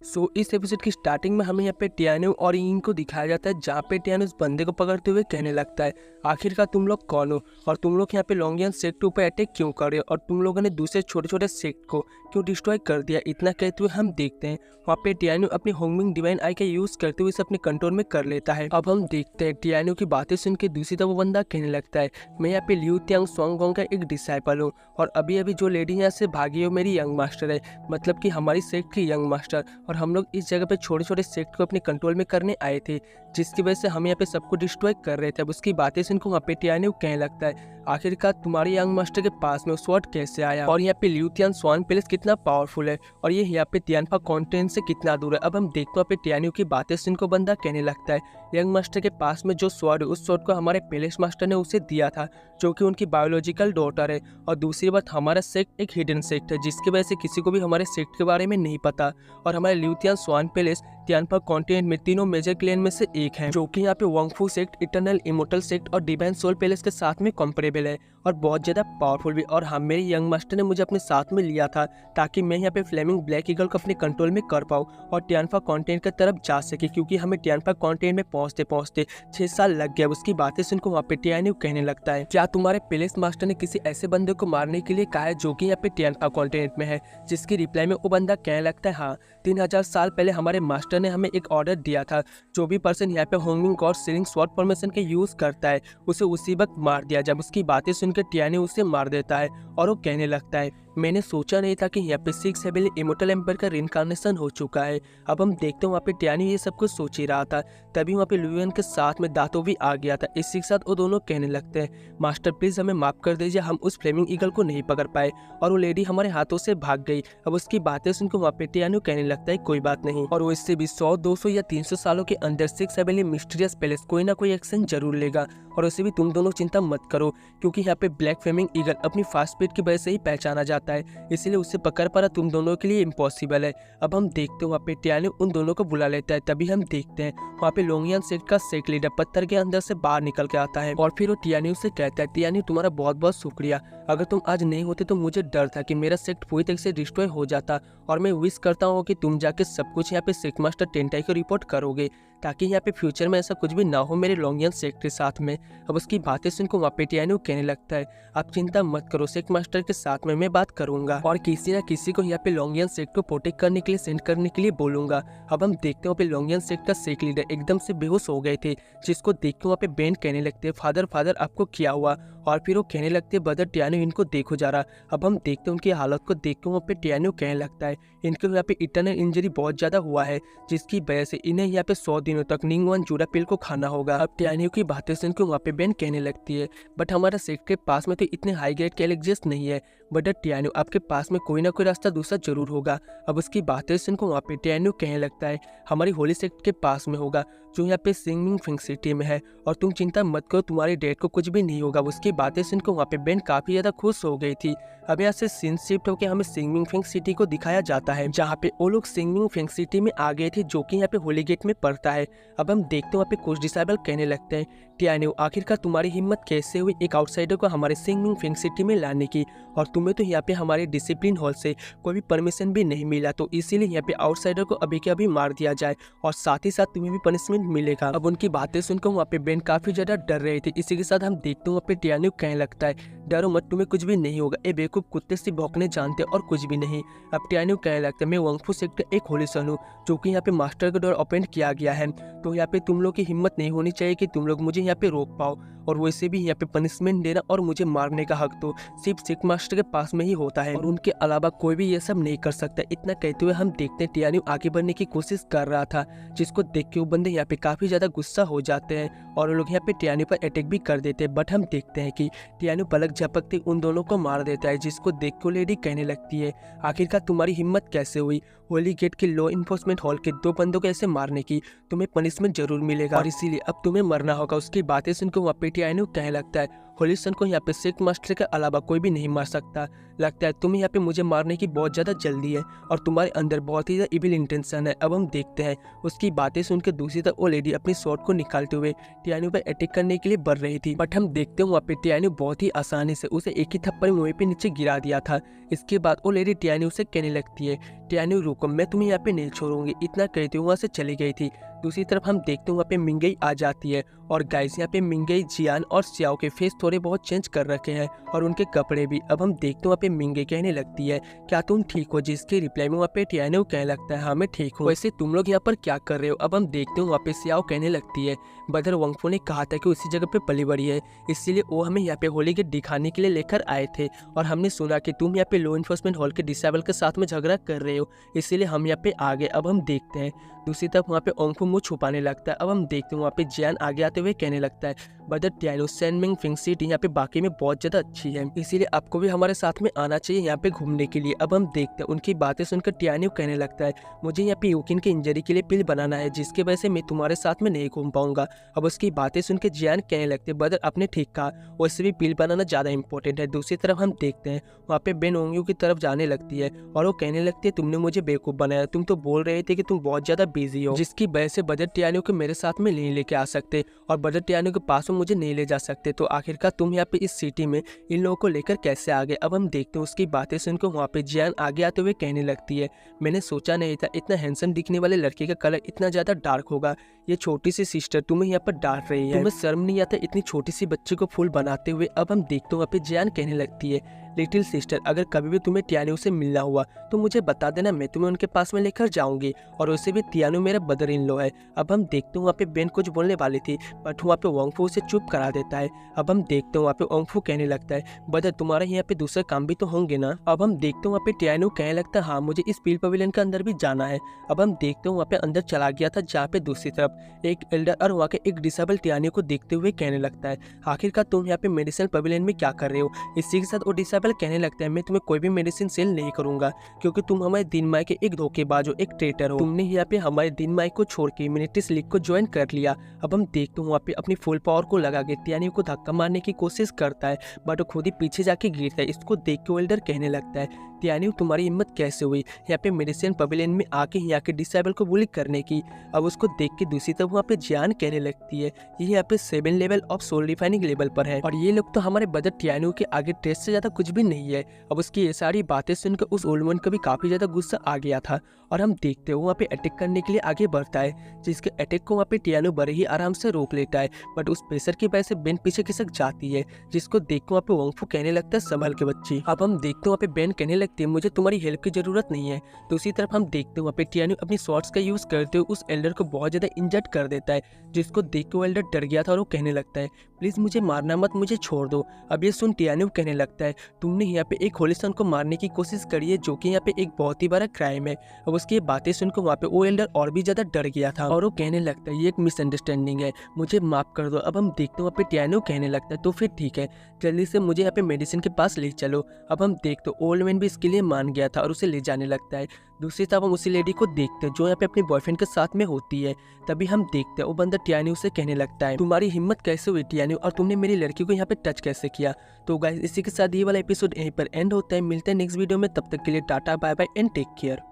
इस एपिसोड की स्टार्टिंग में हमें यहाँ पे टियानो और यिन को दिखाया जाता है, जहाँ पे टियानो उस बंदे को पकड़ते हुए कहने लगता है, आखिरकार तुम लोग कौन हो और तुम लोग यहाँ पे लोंगियन सेक्ट के ऊपर अटैक क्यों कर रहे हो और तुम लोगों ने दूसरे छोटे छोटे सेक्ट को क्यों डिस्ट्रॉय कर दिया। इतना कहते हुए हम देखते हैं वहाँ पे टियानो अपनी होमिंग डिवाइन आई का यूज करते हुए इसे अपने कंट्रोल में कर लेता है। अब हम देखते हैं टियानो की बातें सुन के दूसरी तरफ वो बंदा कहने लगता है, मैं यहाँ पे लियू त्यांग स्वांगगोंग का एक डिसाइपल हूँ और अभी अभी जो लेडी यहाँ से भागी है वो मेरी यंग मास्टर है, मतलब कि हमारी सेक्ट की यंग मास्टर, और हम लोग इस जगह पे छोटे छोटे सेक्ट को अपने कंट्रोल में करने आए थे, जिसकी वजह से हम यहाँ पे सबको डिस्ट्रॉय कर रहे थे। अब उसकी बातें सुनकर वहाँ पे टियानो कहने लगता है, आखिरकार तुम्हारे यंग मास्टर के पास में वो स्वॉर्ड कैसे आया और यहाँ पे लियू तियान स्वान पैलेस कितना पावरफुल है और ये यहाँ पे तियानफा कॉन्टिनेंट से कितना दूर है। अब हम देखते हैं पे टियानो की बातें सुनकर बंदा कहने लगता है, यंग मास्टर के पास में जो स्वॉर्ड है उस स्वॉर्ड को हमारे पैलेस मास्टर ने उसे दिया था, जो कि उनकी बायोलॉजिकल डॉटर है। और दूसरी बात, हमारा सेक्ट एक हिडन सेक्ट है जिसकी वजह से किसी को भी हमारे सेक्ट के बारे में नहीं पता, और हमारे लियू तियान स्वान पैलेस तियानफा कॉन्टिनेंट में तीनों मेजर क्लैन में से एक है, जो कि यहाँ पे वांगफू सेक्ट, इटर्नल इमोर्टल सेक्ट और डिवाइन सोल पैलेस के साथ में कंपेरेबल है और बहुत ज्यादा पावरफुल भी। और हम मेरे यंग मास्टर ने मुझे अपने साथ में लिया था ताकि मैं यहाँ पे फ्लेमिंग ब्लैक ईगल को अपने कंट्रोल में कर पाऊँ और तियानफा कॉन्टिनेंट की तरफ जा सके, क्योंकि हमें तियानफा कॉन्टिनेंट में पहुँचते पहुँचते 6 साल लग गया। उसकी बातें सुनकर वहाँ पे टियानो कहने लगता है, क्या तुम्हारे पैलेस मास्टर ने किसी ऐसे बंदे को मारने के लिए कहा है जो कि यहाँ पे तियानफा कॉन्टिनेंट में है? जिसकी रिप्लाई में वो बंदा कहने लगता है, हाँ, 3000 साल पहले हमारे मास्टर ने हमें एक ऑर्डर दिया था, जो भी पर्सन यहाँ पे homing God ceiling sword formation के यूज करता है उसे उसी वक्त मार दिया। जब उसकी बातें सुनकर टियानो उसे मार देता है और वो कहने लगता है, मैंने सोचा नहीं था कि यहाँ पे 6 हेवनली इमोर्टल एम्पायर का रिइंकार्नेशन हो चुका है। अब हम देखते हैं वहाँ पे टियानो ये सब कुछ सोच ही रहा था, तभी वहाँ पे लुयन के साथ में दातो भी आ गया था। इसी के साथ वो दोनों कहने लगते हैं, मास्टर प्लीज हमें माफ कर दीजिए, हम उस फ्लेमिंग ईगल को नहीं पकड़ पाए और वो लेडी हमारे हाथों से भाग गई। अब उसकी बातें सुनकर वहाँ पे टियानो कहने लगता है, कोई बात नहीं, और वो इससे भी 100, 200 या 300 सालों के अंदर 6 हेवनली मिस्टीरियस पैलेस कोई ना कोई एक्शन जरूर लेगा, और उसे भी तुम दोनों चिंता मत करो, क्योंकि यहाँ पे ब्लैक फ्लेमिंग ईगल अपनी फास्ट स्पीड की वजह से ही पहचाना जाता है, इसलिए उसे पकड़ पाना तुम दोनों के लिए इम्पॉसिबल है। अब हम देखते हैं वहाँ पे टियानो उन दोनों को बुला लेता है, तभी हम देखते हैं वहाँ पे लोंगियन सेक्ट का सेक्ट लीडर पत्थर के अंदर से बाहर निकल के आता है और फिर वो टियानो से कहता है, टियानो तुम्हारा बहुत बहुत शुक्रिया, अगर तुम आज नहीं होते तो मुझे डर था कि मेरा सेक्ट पूरी तरह से डिस्ट्रॉय हो जाता, और मैं विश करता हूँ कि तुम जाके सब कुछ यहाँ पे सेक्ट मास्टर टेंटाई को रिपोर्ट करोगे ताकि यहाँ पे फ्यूचर में ऐसा कुछ भी ना हो मेरे लोंगियन सेक्ट के साथ में। अब उसकी बातें सुनकर वहाँ पे टियानो कहने लगता है, आप चिंता मत करो, सेक्ट मास्टर के साथ में मैं बात करूंगा और किसी ना किसी को यहाँ पे लोंगियन सेक्ट को प्रोटेक्ट करने के लिए सेंड करने के लिए बोलूंगा। अब हम देखते हैं वहाँ पे लोंगियन सेक्ट का सेक्ट लीडर एकदम से बेहोश हो गए थे, जिसको देख के वहाँ पे बेन कहने लगते हैं, फादर फादर आपको क्या हुआ? और फिर वो कहने लगते हैं, ब्रदर टियानो इनको देखो जा रहा। अब हम देखते हैं उनकी हालत को देख के वहाँ पे टियानो कहने लगता है, इनको यहाँ पे इटर्नल इंजरी बहुत ज्यादा हुआ है, जिसकी वजह से इन्हें यहाँ पे 100 दिनों तक निंगवन जूरा पिल को खाना होगा। अब टियानो की बातें सुनकर वहाँ पे बेन कहने लगती है, बट हमारा सेक्ट के पास में तो इतने हाई ग्रेड के एलिक्सियर्स नहीं है, बट टियानो आपके पास में कोई ना कोई रास्ता दूसरा जरूर होगा। अब उसकी बातें सुनकर वहाँ पे टियानो कहने लगता है, हमारी होली सेक्ट के पास में होगा जो यहाँ पे सिंगिंग फिंग सिटी में है, और तुम चिंता मत करो, तुम्हारी डेट को कुछ भी नहीं होगा। उसकी बातें सुनकर वहाँ पे बेन काफी ज्यादा खुश हो गई थी। अब यहाँ से सीन शिफ्ट होकर हमें सिंगिंग फिंग सिटी को दिखाया जाता है, जहाँ पे वो लोग सिंगिंग फिंग सिटी में आ गए थे, जो कि यहाँ पे होली गेट में पड़ता है। अब हम देखते हैं वहाँ पे कुछ डिसाइबल कहने लगते हैं, टियानो आखिरकार तुम्हारी हिम्मत कैसे हुई एक आउटसाइडर को हमारे सिंगिंग फिंग सिटी में लाने की, और तुम्हें तो यहाँ पे हमारे डिसिप्लिन हॉल से कोई भी परमिशन भी नहीं मिला, तो इसीलिए यहाँ पे आउटसाइडर को अभी के अभी मार दिया जाए और साथ ही साथ तुम्हें भी पनिशमेंट मिलेगा। अब उनकी बातें सुनकर वहाँ पे बेन काफी ज्यादा डर रहे थे। इसी के साथ हम देखते हैं वहाँ पे टियानो कहने लगता है, डरो मत, तुम्हें कुछ भी नहीं होगा, ए बेवकूफ कुत्ते से भौंकने जानते और कुछ भी नहीं। अब टियानो कहने लगता है, मैं वांगफू सेक्ट का एक होली सन हूँ, जो कि यहाँ पे मास्टर के द्वारा अपॉइंट किया गया है, तो यहाँ पे तुम लोग की हिम्मत नहीं होनी चाहिए कि तुम लोग मुझे यहाँ पे रोक पाओ, और वैसे भी यहाँ पे पनिशमेंट देना और मुझे मारने का हक तो सिर्फ सेक्ट मास्टर के पास में ही होता है, और उनके अलावा कोई भी ये सब नहीं कर सकता। इतना कहते हुए हम देखते हैं टियानो आगे बढ़ने की कोशिश कर रहा था, जिसको देख के वो बंदे यहाँ पे काफी ज्यादा गुस्सा हो जाते हैं और वो लोग यहाँ पे टियानो पर अटैक भी कर देते हैं। बट हम देखते हैं कि टियानो पलक झपकते उन दोनों को मार देता है, जिसको देख के लेडी कहने लगती है, आखिरकार तुम्हारी हिम्मत कैसे हुई होली गेट के लॉ इन्फोर्समेंट हॉल के 2 बंदों को ऐसे मारने की? तुम्हें पनिशमेंट जरूर मिलेगा और इसीलिए अब तुम्हें मरना होगा। उसकी बातें सुनकर वहाँ पे टियानो कहने लगता है, होलिसन को यहाँ पे सिल्क मास्टर के अलावा कोई भी नहीं मार सकता। लगता है तुम्हें यहाँ पे मुझे मारने की बहुत ज़्यादा जल्दी है और तुम्हारे अंदर बहुत ही ज़्यादा इविल इंटेंशन है। अब हम देखते हैं उसकी बातें सुनकर दूसरी तरफ वो लेडी अपनी स्वॉर्ड को निकालते हुए टियानो पर अटैक करने के लिए बढ़ रही थी, बट हम देखते हैं वहाँ पे टियानो बहुत ही आसानी से उसे एक ही थप्पड़ मुँह पे नीचे गिरा दिया था। इसके बाद वो लेडी टियानो से कहने लगती है, टियानो रुको, मैं तुम्हें यहाँ पे नहीं छोड़ूंगी। इतना कहते हुए वहाँ से चली गई थी। दूसरी तरफ हम देखते हैं वहाँ पे मिंगई आ जाती है और गाइस यहाँ पे मिंगई, जियान और सियाओ के फेस थोड़े बहुत चेंज कर रखे हैं और उनके कपड़े भी। अब हम देखते हैं वहाँ पे मिंगई कहने लगती है, क्या तुम ठीक हो? जिसके रिप्लाई में वहाँ पे टियानो कहने लगता है, हाँ मैं ठीक हूँ। वैसे तुम लोग यहाँ पर क्या कर रहे हो? अब हम देखते हैं वहाँ पे सियाओ कहने लगती है, ब्रदर वांगफू ने कहा था कि उसी जगह पे पली बड़ी है, इसलिए वो हमें यहाँ पे होली गेट दिखाने के लिए लेकर आए थे और हमने सुना कि तुम यहाँ पे लॉ इन्फोर्समेंट हॉल के डिसेबल के साथ में झगड़ा कर रहे हो, इसीलिए हम यहाँ पे आ गए। अब हम देखते हैं दूसरी तरफ वहाँ पे ओंगफू मुँह छुपाने लगता है। अब हम देखते हैं वहाँ पे जियान आगे आते हुए कहने लगता है, ब्रदर टियानो, सैनमिंग फिंग सिटी यहाँ पे बाकी में बहुत ज़्यादा अच्छी है, इसीलिए आपको भी हमारे साथ में आना चाहिए यहाँ पे घूमने के लिए। अब हम देखते हैं उनकी बातें सुनकर टियानो कहने लगता है, मुझे यहाँ पे यूकिन की इंजरी के लिए पिल बनाना है, जिसकी वजह से मैं तुम्हारे साथ में नहीं घूम पाऊंगा। अब उसकी बातें सुनकर जियान कहने लगते हैं, ब्रदर आपने ठीक कहा, वैसे भी पिल बनाना ज़्यादा इंपॉर्टेंट है। दूसरी तरफ हम देखते हैं वहाँ पे बेन ओंग्यू की तरफ जाने लगती है और वो कहने लगती है, तुमने मुझे बेवकूफ़ बनाया, तुम तो बोल रहे थे कि तुम बहुत ज़्यादा बिजी हो, जिसकी वजह से ब्रदर टियानो को मेरे साथ में नहीं लेके आ सकते और ब्रदर टियानो के पास में मुझे नहीं ले जा सकते, तो आखिरकार तुम यहाँ पे इस सिटी में इन लोगों को लेकर कैसे आ गए? अब हम देखते हैं उसकी बातें सुनकर वहाँ पे जियान आगे आते हुए कहने लगती है, मैंने सोचा नहीं था इतना हैंडसम दिखने वाले लड़के का कलर इतना ज़्यादा डार्क होगा। ये छोटी सी सिस्टर तुम्हें यहाँ पर डांट रही है, तुम्हें शर्म नहीं आता इतनी छोटी सी बच्ची को फूल बनाते हुए? अब हम देखते हैं वहाँ पे जियान कहने लगती है, लिटिल सिस्टर, अगर कभी भी तुम्हें टियानो से मिलना हुआ तो मुझे बता देना, मैं तुम्हें उनके पास में लेकर जाऊंगी और उससे भी टियानो मेरा ब्रदर इन लॉ है। अब हम देखते हैं वहाँ पे बेन कुछ बोलने वाली थी, बट वहाँ पे वांगफू उसे चुप करा देता है। अब हम देखते हैं वहाँ पे वांगफू कहने लगता है, ब्रदर तुम्हारे यहाँ पे दूसरे काम भी तो होंगे ना? अब हम देखते हैं वहाँ पे टियानो कहने लगता है, हाँ मुझे इस पील पवेलियन के अंदर भी जाना है। अब हम देखते हैं वहाँ पे अंदर चला गया था, जहाँ पे दूसरी तरफ एक एल्डर और वहाँ के एक डिसेबल टियानो को देखते हुए कहने लगता है, आखिरकार तुम यहाँ पे मेडिसिन पवेलियन में क्या कर रहे हो? इसी के साथ वो डिसेबल कहने लगता है, मैं तुम्हें कोई भी मेडिसिन सेल नहीं करूंगा, क्योंकि तुम हमारे दिन माई के एक धोखेबाज हो, एक ट्रेटर हो। तुमने यहाँ पे हमारे दिन माई को छोड़ के मिनिटिस लीग को ज्वाइन कर लिया। अब हम देखते हैं वहाँ पे अपनी फुल पावर को लगा के टियानो को धक्का मारने की कोशिश करता है, बट वो खुद ही पीछे जाके गिरता है। इसको देख के एल्डर कहने लगता है, टियानो तुम्हारी हिम्मत कैसे हुई यहाँ पे मेडिसिन पवेलियन में आके यहाँ के डिसेबल को बुली करने की? अब उसको देख के दूसरी तरफ वहाँ पे जियान कहने लगती है, ये यहाँ पे 7 level of soul refining level पर है और ये लोग तो हमारे ब्रदर टियानो के आगे टेस्ट से ज्यादा कुछ भी नहीं है। अब उसकी ये सारी बातें सुनकर उस ओल्ड मैन को भी काफी ज्यादा गुस्सा आ गया था और हम देखते हैं वहाँ पे अटैक करने के लिए आगे बढ़ता है, जिसके अटैक को वहाँ पे टियानो बड़े ही आराम से रोक लेता है, बट उस प्रेशर की वजह से बेन पीछे खिसक जाती है, जिसको देख के वहाँ पे वांगफू कहने लगता है, संभल के बच्ची। अब हम देखते हैं वहाँ पे बेन कहने लगती है, मुझे तुम्हारी हेल्प की जरूरत नहीं है। दूसरी तरफ हम देखते हैं वहाँ पे टियानो अपनी शॉर्ट्स का यूज करते हुए उस एल्डर को बहुत ज्यादा इंजर्ड कर देता है, जिसको देख के वो एल्डर डर गया था और वो कहने लगता है, प्लीज मुझे मारना मत, मुझे छोड़ दो। अब ये सुन टियानो कहने लगता है, तुमने यहाँ पे एक होलिसन को मारने की कोशिश करी है, जो कि यहाँ पे एक बहुत ही बड़ा क्राइम है। अब उसकी बातें सुनकर वहाँ पे वो एल्डर और भी ज्यादा डर गया था और वो कहने लगता है, ये एक मिसअंडरस्टैंडिंग है, मुझे माफ कर दो। अब हम देखते हैं वहाँ पे टियानो कहने लगता है, तो फिर ठीक है, जल्दी से मुझे यहाँ पे मेडिसिन के पास ले चलो। अब हम देखते ओल्ड मैन भी इसके लिए मान गया था और उसे ले जाने लगता है। दूसरी तरफ हम उसी लेडी को देखते हैं जो यहाँ पे अपने बॉयफ्रेंड के साथ में होती है। तभी हम देखते हैं वो बंदा टियानो से कहने लगता है, तुम्हारी हिम्मत कैसे हुई टियानो, और तुमने मेरी लड़की को यहाँ पे टच कैसे किया? तो गाइस इसी के साथ ये वाला एपिसोड यहीं पर एंड होता है। मिलते हैं नेक्स्ट वीडियो में, तब तक के लिए tata bye bye and take care.